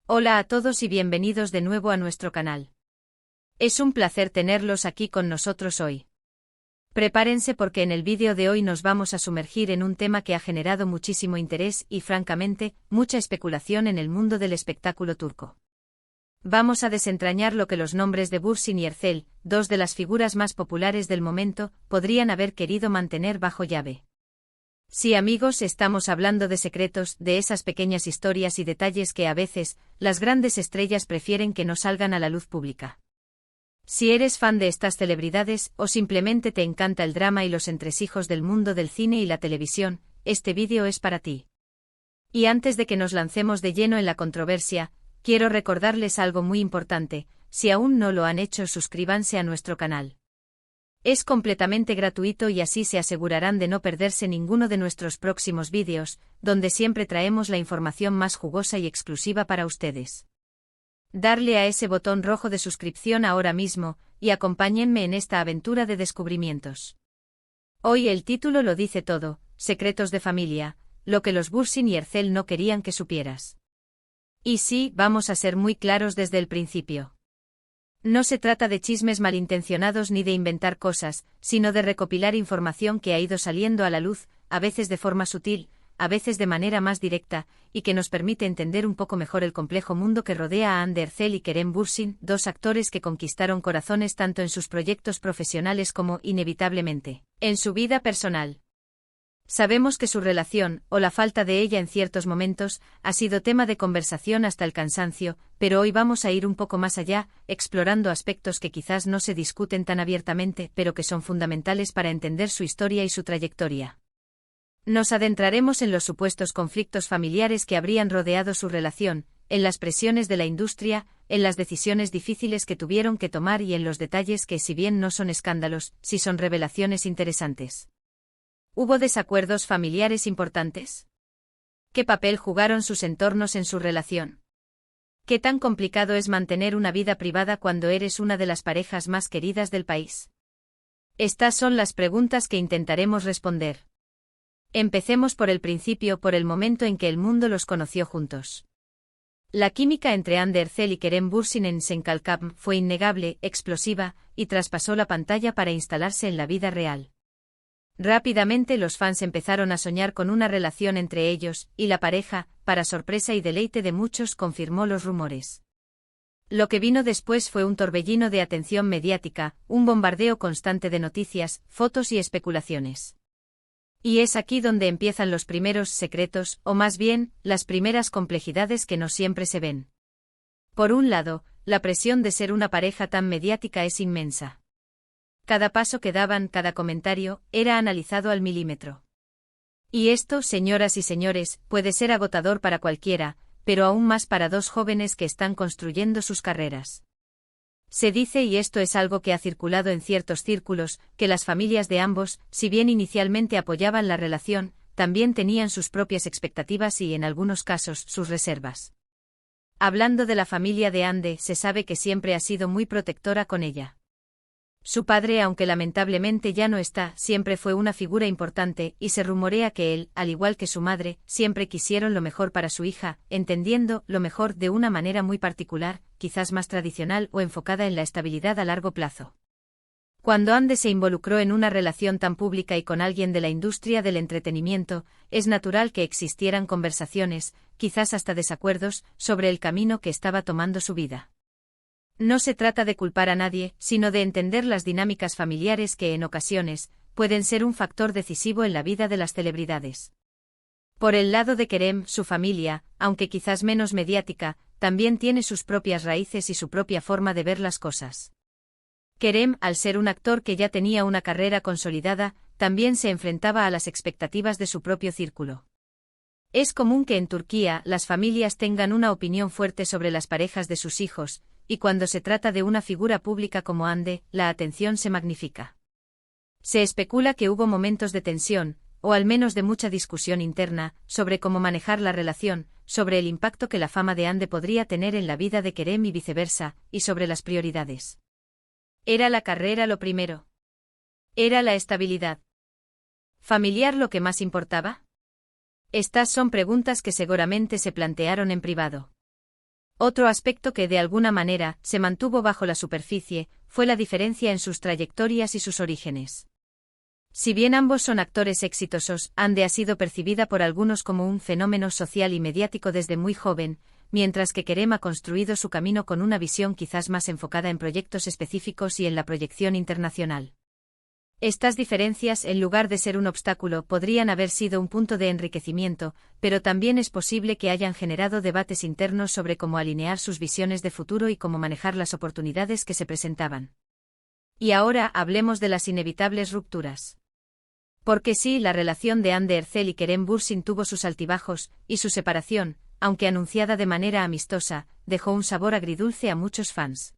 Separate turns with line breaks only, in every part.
Hola a todos y bienvenidos de nuevo a nuestro canal. Es un placer tenerlos aquí con nosotros hoy. Prepárense porque en el vídeo de hoy nos vamos a sumergir en un tema que ha generado muchísimo interés y, francamente, mucha especulación en el mundo del espectáculo turco. Vamos a desentrañar lo que los nombres de Bürsin y Erçel, dos de las figuras más populares del momento, podrían haber querido mantener bajo llave. Sí, amigos, estamos hablando de secretos, de esas pequeñas historias y detalles que a veces, las grandes estrellas prefieren que no salgan a la luz pública. Si eres fan de estas celebridades, o simplemente te encanta el drama y los entresijos del mundo del cine y la televisión, este vídeo es para ti. Y antes de que nos lancemos de lleno en la controversia, quiero recordarles algo muy importante: si aún no lo han hecho, suscríbanse a nuestro canal. Es completamente gratuito y así se asegurarán de no perderse ninguno de nuestros próximos vídeos, donde siempre traemos la información más jugosa y exclusiva para ustedes. Darle a ese botón rojo de suscripción ahora mismo, y acompáñenme en esta aventura de descubrimientos. Hoy el título lo dice todo: secretos de familia, lo que los Bürsin y Erçel no querían que supieras. Y sí, vamos a ser muy claros desde el principio. No se trata de chismes malintencionados ni de inventar cosas, sino de recopilar información que ha ido saliendo a la luz, a veces de forma sutil, a veces de manera más directa, y que nos permite entender un poco mejor el complejo mundo que rodea a Hande Erçel y Kerem Bürsin, dos actores que conquistaron corazones tanto en sus proyectos profesionales como, inevitablemente, en su vida personal. Sabemos que su relación, o la falta de ella en ciertos momentos, ha sido tema de conversación hasta el cansancio, pero hoy vamos a ir un poco más allá, explorando aspectos que quizás no se discuten tan abiertamente, pero que son fundamentales para entender su historia y su trayectoria. Nos adentraremos en los supuestos conflictos familiares que habrían rodeado su relación, en las presiones de la industria, en las decisiones difíciles que tuvieron que tomar y en los detalles que, si bien no son escándalos, sí son revelaciones interesantes. ¿Hubo desacuerdos familiares importantes? ¿Qué papel jugaron sus entornos en su relación? ¿Qué tan complicado es mantener una vida privada cuando eres una de las parejas más queridas del país? Estas son las preguntas que intentaremos responder. Empecemos por el principio, por el momento en que el mundo los conoció juntos. La química entre Hande Erçel y Kerem Bürsin en Senkalkam fue innegable, explosiva, y traspasó la pantalla para instalarse en la vida real. Rápidamente los fans empezaron a soñar con una relación entre ellos, y la pareja, para sorpresa y deleite de muchos, confirmó los rumores. Lo que vino después fue un torbellino de atención mediática, un bombardeo constante de noticias, fotos y especulaciones. Y es aquí donde empiezan los primeros secretos, o más bien, las primeras complejidades que no siempre se ven. Por un lado, la presión de ser una pareja tan mediática es inmensa. Cada paso que daban, cada comentario, era analizado al milímetro. Y esto, señoras y señores, puede ser agotador para cualquiera, pero aún más para dos jóvenes que están construyendo sus carreras. Se dice, y esto es algo que ha circulado en ciertos círculos, que las familias de ambos, si bien inicialmente apoyaban la relación, también tenían sus propias expectativas y, en algunos casos, sus reservas. Hablando de la familia de Hande, se sabe que siempre ha sido muy protectora con ella. Su padre, aunque lamentablemente ya no está, siempre fue una figura importante, y se rumorea que él, al igual que su madre, siempre quisieron lo mejor para su hija, entendiendo lo mejor de una manera muy particular, quizás más tradicional o enfocada en la estabilidad a largo plazo. Cuando Hande se involucró en una relación tan pública y con alguien de la industria del entretenimiento, es natural que existieran conversaciones, quizás hasta desacuerdos, sobre el camino que estaba tomando su vida. No se trata de culpar a nadie, sino de entender las dinámicas familiares que, en ocasiones, pueden ser un factor decisivo en la vida de las celebridades. Por el lado de Kerem, su familia, aunque quizás menos mediática, también tiene sus propias raíces y su propia forma de ver las cosas. Kerem, al ser un actor que ya tenía una carrera consolidada, también se enfrentaba a las expectativas de su propio círculo. Es común que en Turquía las familias tengan una opinión fuerte sobre las parejas de sus hijos, y cuando se trata de una figura pública como Hande, la atención se magnifica. Se especula que hubo momentos de tensión, o al menos de mucha discusión interna, sobre cómo manejar la relación, sobre el impacto que la fama de Hande podría tener en la vida de Kerem y viceversa, y sobre las prioridades. ¿Era la carrera lo primero? ¿Era la estabilidad familiar lo que más importaba? Estas son preguntas que seguramente se plantearon en privado. Otro aspecto que de alguna manera se mantuvo bajo la superficie fue la diferencia en sus trayectorias y sus orígenes. Si bien ambos son actores exitosos, Ande ha sido percibida por algunos como un fenómeno social y mediático desde muy joven, mientras que Kerem ha construido su camino con una visión quizás más enfocada en proyectos específicos y en la proyección internacional. Estas diferencias, en lugar de ser un obstáculo, podrían haber sido un punto de enriquecimiento, pero también es posible que hayan generado debates internos sobre cómo alinear sus visiones de futuro y cómo manejar las oportunidades que se presentaban. Y ahora hablemos de las inevitables rupturas. Porque sí, la relación de Hande Erçel y Kerem Bürsin tuvo sus altibajos, y su separación, aunque anunciada de manera amistosa, dejó un sabor agridulce a muchos fans.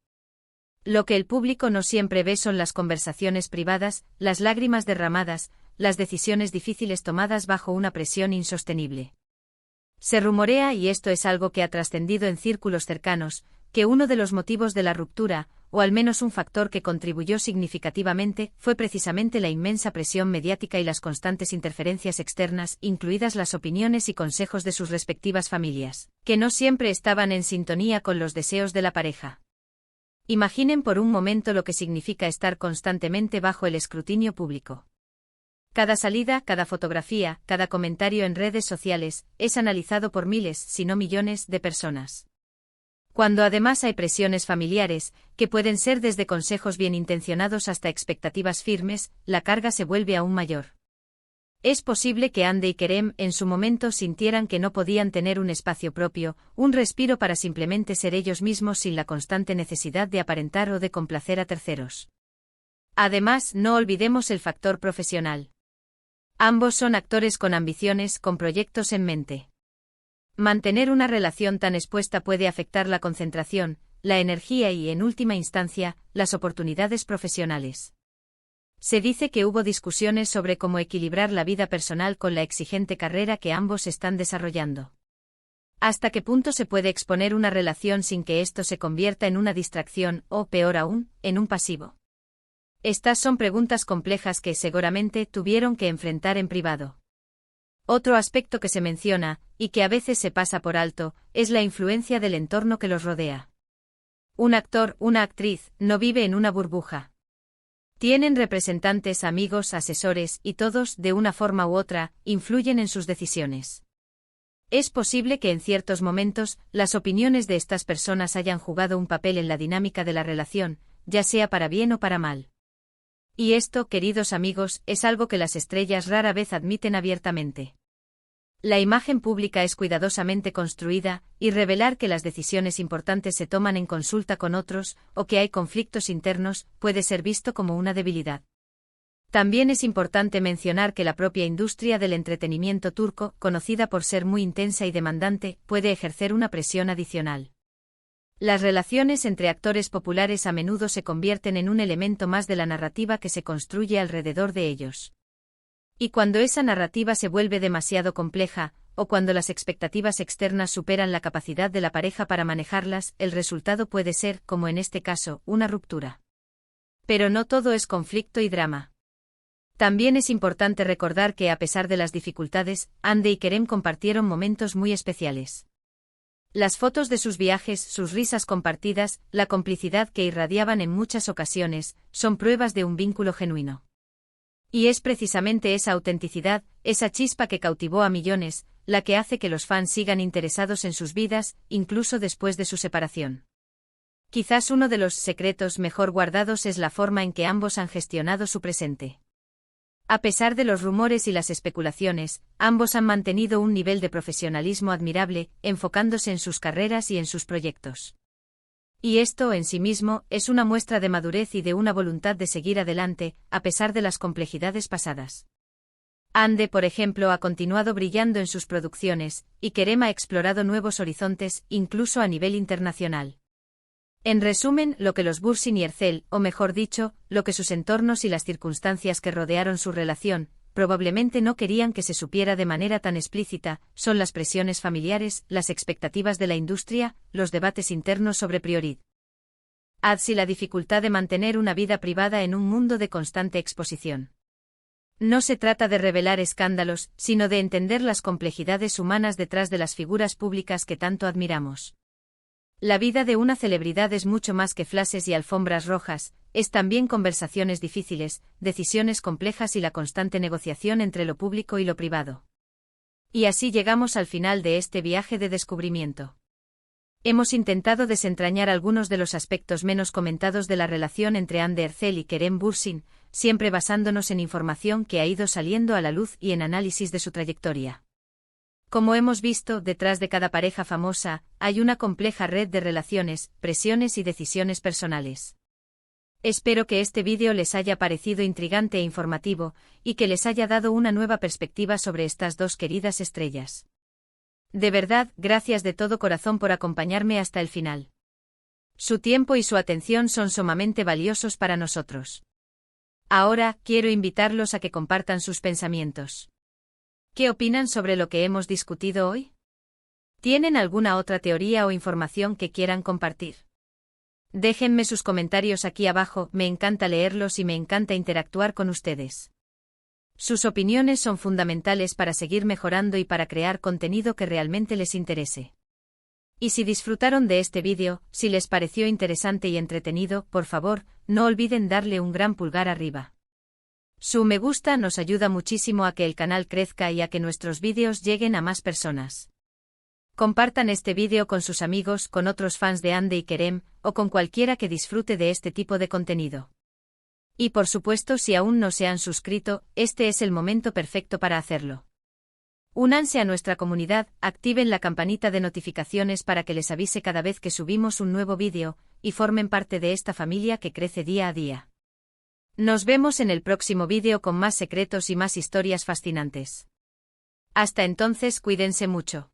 Lo que el público no siempre ve son las conversaciones privadas, las lágrimas derramadas, las decisiones difíciles tomadas bajo una presión insostenible. Se rumorea, y esto es algo que ha trascendido en círculos cercanos, que uno de los motivos de la ruptura, o al menos un factor que contribuyó significativamente, fue precisamente la inmensa presión mediática y las constantes interferencias externas, incluidas las opiniones y consejos de sus respectivas familias, que no siempre estaban en sintonía con los deseos de la pareja. Imaginen por un momento lo que significa estar constantemente bajo el escrutinio público. Cada salida, cada fotografía, cada comentario en redes sociales, es analizado por miles, si no millones, de personas. Cuando además hay presiones familiares, que pueden ser desde consejos bien intencionados hasta expectativas firmes, la carga se vuelve aún mayor. Es posible que Hande y Kerem en su momento sintieran que no podían tener un espacio propio, un respiro para simplemente ser ellos mismos sin la constante necesidad de aparentar o de complacer a terceros. Además, no olvidemos el factor profesional. Ambos son actores con ambiciones, con proyectos en mente. Mantener una relación tan expuesta puede afectar la concentración, la energía y, en última instancia, las oportunidades profesionales. Se dice que hubo discusiones sobre cómo equilibrar la vida personal con la exigente carrera que ambos están desarrollando. ¿Hasta qué punto se puede exponer una relación sin que esto se convierta en una distracción o, peor aún, en un pasivo? Estas son preguntas complejas que seguramente tuvieron que enfrentar en privado. Otro aspecto que se menciona, y que a veces se pasa por alto, es la influencia del entorno que los rodea. Un actor, una actriz, no vive en una burbuja. Tienen representantes, amigos, asesores, y todos, de una forma u otra, influyen en sus decisiones. Es posible que en ciertos momentos, las opiniones de estas personas hayan jugado un papel en la dinámica de la relación, ya sea para bien o para mal. Y esto, queridos amigos, es algo que las estrellas rara vez admiten abiertamente. La imagen pública es cuidadosamente construida, y revelar que las decisiones importantes se toman en consulta con otros, o que hay conflictos internos, puede ser visto como una debilidad. También es importante mencionar que la propia industria del entretenimiento turco, conocida por ser muy intensa y demandante, puede ejercer una presión adicional. Las relaciones entre actores populares a menudo se convierten en un elemento más de la narrativa que se construye alrededor de ellos. Y cuando esa narrativa se vuelve demasiado compleja, o cuando las expectativas externas superan la capacidad de la pareja para manejarlas, el resultado puede ser, como en este caso, una ruptura. Pero no todo es conflicto y drama. También es importante recordar que, a pesar de las dificultades, Hande y Kerem compartieron momentos muy especiales. Las fotos de sus viajes, sus risas compartidas, la complicidad que irradiaban en muchas ocasiones, son pruebas de un vínculo genuino. Y es precisamente esa autenticidad, esa chispa que cautivó a millones, la que hace que los fans sigan interesados en sus vidas, incluso después de su separación. Quizás uno de los secretos mejor guardados es la forma en que ambos han gestionado su presente. A pesar de los rumores y las especulaciones, ambos han mantenido un nivel de profesionalismo admirable, enfocándose en sus carreras y en sus proyectos. Y esto, en sí mismo, es una muestra de madurez y de una voluntad de seguir adelante, a pesar de las complejidades pasadas. Hande, por ejemplo, ha continuado brillando en sus producciones, y Kerem ha explorado nuevos horizontes, incluso a nivel internacional. En resumen, lo que los Bürsin y Erçel, o mejor dicho, lo que sus entornos y las circunstancias que rodearon su relación, probablemente no querían que se supiera de manera tan explícita, son las presiones familiares, las expectativas de la industria, los debates internos sobre prioridades y la dificultad de mantener una vida privada en un mundo de constante exposición. No se trata de revelar escándalos, sino de entender las complejidades humanas detrás de las figuras públicas que tanto admiramos. La vida de una celebridad es mucho más que flashes y alfombras rojas, es también conversaciones difíciles, decisiones complejas y la constante negociación entre lo público y lo privado. Y así llegamos al final de este viaje de descubrimiento. Hemos intentado desentrañar algunos de los aspectos menos comentados de la relación entre Hande Erçel y Kerem Bürsin, siempre basándonos en información que ha ido saliendo a la luz y en análisis de su trayectoria. Como hemos visto, detrás de cada pareja famosa, hay una compleja red de relaciones, presiones y decisiones personales. Espero que este vídeo les haya parecido intrigante e informativo, y que les haya dado una nueva perspectiva sobre estas dos queridas estrellas. De verdad, gracias de todo corazón por acompañarme hasta el final. Su tiempo y su atención son sumamente valiosos para nosotros. Ahora, quiero invitarlos a que compartan sus pensamientos. ¿Qué opinan sobre lo que hemos discutido hoy? ¿Tienen alguna otra teoría o información que quieran compartir? Déjenme sus comentarios aquí abajo, me encanta leerlos y me encanta interactuar con ustedes. Sus opiniones son fundamentales para seguir mejorando y para crear contenido que realmente les interese. Y si disfrutaron de este vídeo, si les pareció interesante y entretenido, por favor, no olviden darle un gran pulgar arriba. Su me gusta nos ayuda muchísimo a que el canal crezca y a que nuestros vídeos lleguen a más personas. Compartan este vídeo con sus amigos, con otros fans de Hande y Kerem, o con cualquiera que disfrute de este tipo de contenido. Y por supuesto, si aún no se han suscrito, este es el momento perfecto para hacerlo. Únanse a nuestra comunidad, activen la campanita de notificaciones para que les avise cada vez que subimos un nuevo vídeo, y formen parte de esta familia que crece día a día. Nos vemos en el próximo vídeo con más secretos y más historias fascinantes. Hasta entonces, cuídense mucho.